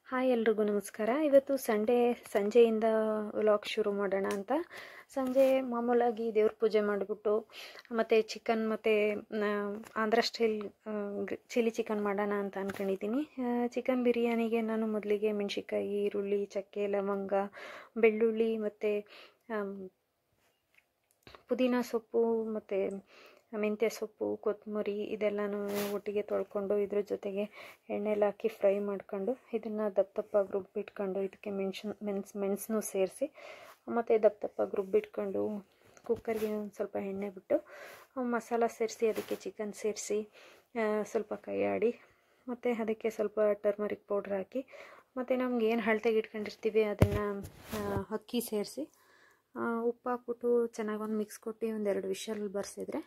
Hi ಎಲ್ರಿಗೂ ನಮಸ್ಕಾರ. ಇವತ್ತು ಸಂಡೇ ಸಂಜೆಯಿಂದ ವ್ಲಾಗ್ ಶುರು ಮಾಡೋಣ ಅಂತ. ಸಂಜೆ ಮಾಮೂಲಾಗಿ ದೇವ್ರ ಪೂಜೆ ಮಾಡಿಬಿಟ್ಟು ಮತ್ತು ಚಿಕನ್ ಮತ್ತು ಆಂಧ್ರ ಸ್ಟೈಲ್ ಚಿಲ್ಲಿ ಚಿಕನ್ ಮಾಡೋಣ ಅಂತ ಅಂದ್ಕೊಂಡಿದ್ದೀನಿ. ಚಿಕನ್ ಬಿರಿಯಾನಿಗೆ ನಾನು ಮೊದಲಿಗೆ ಮೆಣಸಿನ್ಕಾಯಿ, ಈರುಳ್ಳಿ, ಚಕ್ಕೆ, ಲವಂಗ, ಬೆಳ್ಳುಳ್ಳಿ ಮತ್ತು ಪುದೀನ ಸೊಪ್ಪು ಮತ್ತು ಮೆಂತ್ಯ ಸೊಪ್ಪು, ಕೊತ್ತಂಬರಿ ಇದೆಲ್ಲನೂ ಒಟ್ಟಿಗೆ ತೊಳ್ಕೊಂಡು ಇದ್ರ ಜೊತೆಗೆ ಎಣ್ಣೆಲಿ ಹಾಕಿ ಫ್ರೈ ಮಾಡ್ಕೊಂಡು ಇದನ್ನು ದಪ್ಪಗೆ ರುಬ್ಬಿಟ್ಕೊಂಡು ಇದಕ್ಕೆ ಮೆಣಸನ್ನು ಸೇರಿಸಿ ಮತ್ತು ದಪ್ಪಗೆ ರುಬ್ಬಿಟ್ಕೊಂಡು ಕುಕ್ಕರ್ಗೆ ಒಂದು ಸ್ವಲ್ಪ ಎಣ್ಣೆ ಬಿಟ್ಟು ಮಸಾಲ ಸೇರಿಸಿ ಅದಕ್ಕೆ ಚಿಕನ್ ಸೇರಿಸಿ ಸ್ವಲ್ಪ ಕೈ ಆಡಿ ಮತ್ತು ಅದಕ್ಕೆ ಸ್ವಲ್ಪ ಟರ್ಮರಿಕ್ ಪೌಡ್ರ್ ಹಾಕಿ ಮತ್ತು ನಮ್ಗೆ ಏನು ಅಳತೆಗೆ ಇಟ್ಕೊಂಡಿರ್ತೀವಿ ಅದನ್ನು ಅಕ್ಕಿ ಸೇರಿಸಿ ಉಪ್ಪು ಹಾಕ್ಬಿಟ್ಟು ಚೆನ್ನಾಗಿ ಒಂದು ಮಿಕ್ಸ್ ಕೊಟ್ಟು ಒಂದೆರಡು ವಿಷಲ್ ಬರ್ಸಿದ್ರೆ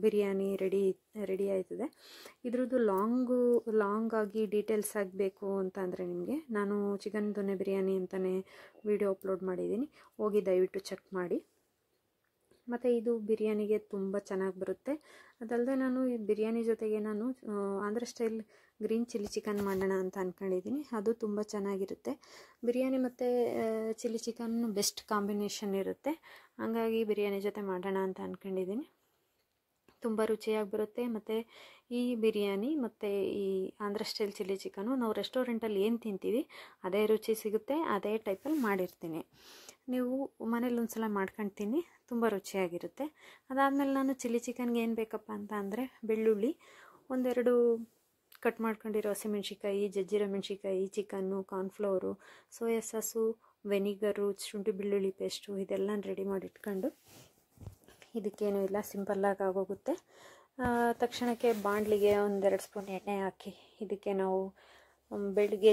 ಬಿರಿಯಾನಿ ರೆಡಿ ಆಯ್ತದೆ. ಇದ್ರದ್ದು ಲಾಂಗ್ ಆಗಿ ಡೀಟೇಲ್ಸ್ ಆಗಬೇಕು ಅಂತ ಅಂದರೆ ನಿಮಗೆ ನಾನು ಚಿಕನ್ ದೊನೆ ಬಿರಿಯಾನಿ ಅಂತಲೇ ವಿಡಿಯೋ ಅಪ್ಲೋಡ್ ಮಾಡಿದ್ದೀನಿ, ಹೋಗಿ ದಯವಿಟ್ಟು ಚೆಕ್ ಮಾಡಿ. ಮತ್ತು ಇದು ಬಿರಿಯಾನಿಗೆ ತುಂಬ ಚೆನ್ನಾಗಿ ಬರುತ್ತೆ. ಅದಲ್ಲದೆ ನಾನು ಈ ಬಿರಿಯಾನಿ ಜೊತೆಗೆ ನಾನು Andhra style green chilli chicken ಮಾಡೋಣ ಅಂತ ಅಂದ್ಕೊಂಡಿದ್ದೀನಿ. ಅದು ತುಂಬ ಚೆನ್ನಾಗಿರುತ್ತೆ. ಬಿರಿಯಾನಿ ಮತ್ತು ಚಿಲ್ಲಿ ಚಿಕನ್ ಬೆಸ್ಟ್ ಕಾಂಬಿನೇಷನ್ ಇರುತ್ತೆ. ಹಾಗಾಗಿ ಬಿರಿಯಾನಿ ಜೊತೆ ಮಾಡೋಣ ಅಂತ ಅಂದ್ಕೊಂಡಿದ್ದೀನಿ. ತುಂಬ ರುಚಿಯಾಗಿ ಬರುತ್ತೆ. ಮತ್ತು ಈ ಬಿರಿಯಾನಿ ಮತ್ತು ಈ ಆಂಧ್ರ ಸ್ಟೈಲ್ ಚಿಲ್ಲಿ ಚಿಕನು ನಾವು ರೆಸ್ಟೋರೆಂಟಲ್ಲಿ ಏನು ತಿಂತೀವಿ ಅದೇ ರುಚಿ ಸಿಗುತ್ತೆ, ಅದೇ ಟೈಪಲ್ಲಿ ಮಾಡಿರ್ತೀನಿ. ನೀವು ಮನೇಲಿ ಒಂದು ಸಲ ಮಾಡ್ಕೊಳ್ತೀನಿ, ತುಂಬ ರುಚಿಯಾಗಿರುತ್ತೆ. ಅದಾದಮೇಲೆ ನಾನು ಚಿಲ್ಲಿ ಚಿಕನ್ಗೆ ಏನು ಬೇಕಪ್ಪ ಅಂತ ಅಂದರೆ ಬೆಳ್ಳುಳ್ಳಿ, ಒಂದೆರಡು ಕಟ್ ಮಾಡ್ಕೊಂಡಿರೋ ಹಸಿಮೆಣ್ಸಿಕಾಯಿ, ಜಜ್ಜಿರೋ ಮೆಣಸಿನ್ಕಾಯಿ, chicken, cornflour, soya sauce, vinegar, ಶುಂಠಿ ಬೆಳ್ಳುಳ್ಳಿ ಪೇಸ್ಟು ಇದೆಲ್ಲ ರೆಡಿ ಮಾಡಿ ಇಟ್ಕೊಂಡು ಇದಕ್ಕೇನು ಇಲ್ಲ, ಸಿಂಪಲ್ಲಾಗಿ ಆಗೋಗುತ್ತೆ. ತಕ್ಷಣಕ್ಕೆ ಬಾಣಲಿಗೆ ಒಂದೆರಡು ಸ್ಪೂನ್ ಎಣ್ಣೆ ಹಾಕಿ ಇದಕ್ಕೆ ನಾವು ಬೆಳಗ್ಗೆ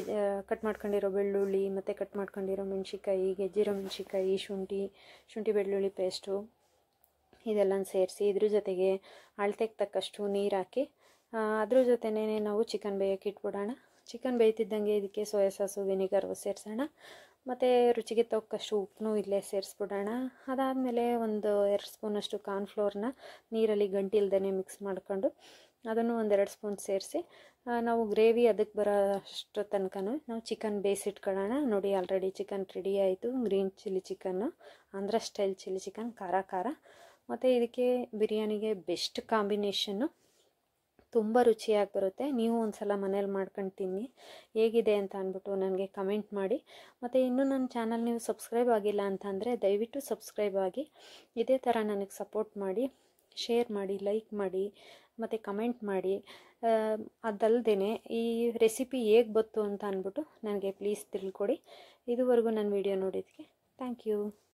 ಕಟ್ ಮಾಡ್ಕೊಂಡಿರೋ ಬೆಳ್ಳುಳ್ಳಿ ಮತ್ತು ಕಟ್ ಮಾಡ್ಕೊಂಡಿರೋ ಮೆಣಸಿನ್ಕಾಯಿ, ಗೆಜ್ಜಿರೋ ಮೆಣಸಿನ್ಕಾಯಿ, ಶುಂಠಿ ಬೆಳ್ಳುಳ್ಳಿ ಪೇಸ್ಟು ಇದೆಲ್ಲ ಸೇರಿಸಿ ಇದ್ರ ಜೊತೆಗೆ ಅಳತೆಗೆ ತಕ್ಕಷ್ಟು ನೀರು ಹಾಕಿ ಅದ್ರ ಜೊತೆನೇ ನಾವು ಚಿಕನ್ ಬೇಯಕ್ಕೆ ಇಟ್ಬಿಡೋಣ. ಚಿಕನ್ ಬೇಯ್ತಿದ್ದಂಗೆ ಇದಕ್ಕೆ ಸೋಯಾ ಸಾಸು, ವಿನಿಗರ್ ಸೇರಿಸೋಣ ಮತ್ತು ರುಚಿಗೆ ತಕ್ಕಷ್ಟು ಉಪ್ಪನ್ನು ಇಲ್ಲೇ ಸೇರಿಸ್ಬಿಡೋಣ. ಅದಾದಮೇಲೆ ಒಂದು 2 ಸ್ಪೂನಷ್ಟು ಕಾರ್ನ್ಫ್ಲೋರ್ನ ನೀರಲ್ಲಿ ಗಂಟಿಲ್ದೇ ಮಿಕ್ಸ್ ಮಾಡ್ಕೊಂಡು ಅದನ್ನು ಒಂದೆರಡು ಸ್ಪೂನ್ ಸೇರಿಸಿ ನಾವು ಗ್ರೇವಿ ಅದಕ್ಕೆ ಬರೋ ಅಷ್ಟು ತನಕ ನಾವು ಚಿಕನ್ ಬೇಯಿಸಿಟ್ಕೊಳ್ಳೋಣ. ನೋಡಿ ಆಲ್ರೆಡಿ ಚಿಕನ್ ರೆಡಿ ಆಯಿತು. Green chilli chicken, Andhra style chilli chicken, ಖಾರ ಮತ್ತು ಇದಕ್ಕೆ ಬಿರಿಯಾನಿಗೆ ಬೆಸ್ಟ್ ಕಾಂಬಿನೇಷನ್ನು, ತುಂಬ ರುಚಿಯಾಗಿ ಬರುತ್ತೆ. ನೀವು ಒಂದು ಸಲ ಮನೇಲಿ ಮಾಡ್ಕೊಂಡು ತಿನ್ನಿ, ಹೇಗಿದೆ ಅಂತ ಅಂದ್ಬಿಟ್ಟು ನನಗೆ ಕಮೆಂಟ್ ಮಾಡಿ. ಮತ್ತು ಇನ್ನೂ ನನ್ನ ಚಾನಲ್ ನೀವು ಸಬ್ಸ್ಕ್ರೈಬ್ ಆಗಿಲ್ಲ ಅಂತಂದರೆ ದಯವಿಟ್ಟು ಸಬ್ಸ್ಕ್ರೈಬ್ ಆಗಿ ಇದೇ ಥರ ನನಗೆ ಸಪೋರ್ಟ್ ಮಾಡಿ, ಶೇರ್ ಮಾಡಿ, ಲೈಕ್ ಮಾಡಿ ಮತ್ತು ಕಮೆಂಟ್ ಮಾಡಿ. ಅದಲ್ಲದೆ ಈ ರೆಸಿಪಿ ಹೇಗೆ ಬಂತು ಅಂತ ಅಂದ್ಬಿಟ್ಟು ನನಗೆ ಪ್ಲೀಸ್ ತಿಳ್ಕೊಡಿ. ಇದುವರೆಗೂ ನನ್ನ ವಿಡಿಯೋ ನೋಡಿದ್ದಕ್ಕೆ ಥ್ಯಾಂಕ್ ಯು.